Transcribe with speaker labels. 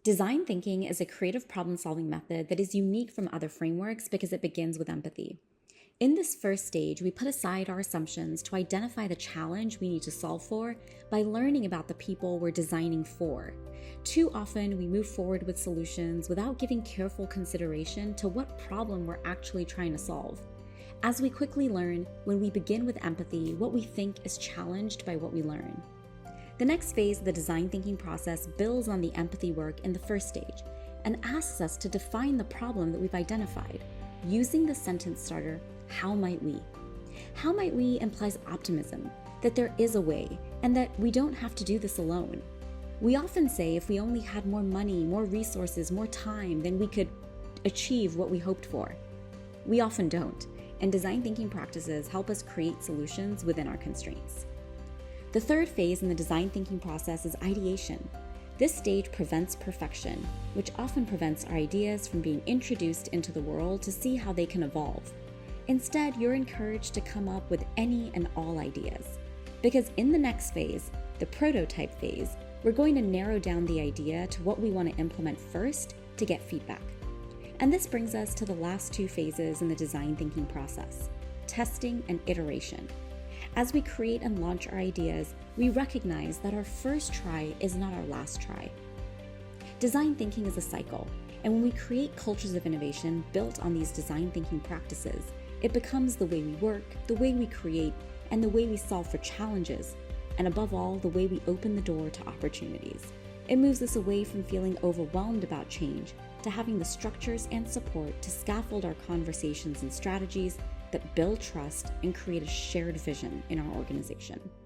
Speaker 1: Design thinking is a creative problem solving method that is unique from other frameworks because it begins with empathy. In this first stage, we put aside our assumptions to identify the challenge we need to solve for by learning about the people we're designing for. Too often, we move forward with solutions without giving careful consideration to what problem we're actually trying to solve. As we quickly learn, when we begin with empathy, what we think is challenged by what we learn. The next phase of the design thinking process builds on the empathy work in the first stage and asks us to define the problem that we've identified. Using the sentence starter, how might we? How might we implies optimism, that there is a way, and that we don't have to do this alone. We often say if we only had more money, more resources, more time, then we could achieve what we hoped for. We often don't, and design thinking practices help us create solutions within our constraints. The third phase in the design thinking process is ideation. This stage prevents perfection, which often prevents our ideas from being introduced into the world to see how they can evolve. Instead, you're encouraged to come up with any and all ideas. Because in the next phase, the prototype phase, we're going to narrow down the idea to what we want to implement first to get feedback. And this brings us to the last two phases in the design thinking process, testing and iteration. As we create and launch our ideas, we recognize that our first try is not our last try. Design thinking is a cycle, and when we create cultures of innovation built on these design thinking practices, it becomes the way we work, the way we create, and the way we solve for challenges, and above all, the way we open the door to opportunities. It moves us away from feeling overwhelmed about change to having the structures and support to scaffold our conversations and strategies that build trust and create a shared vision in our organization.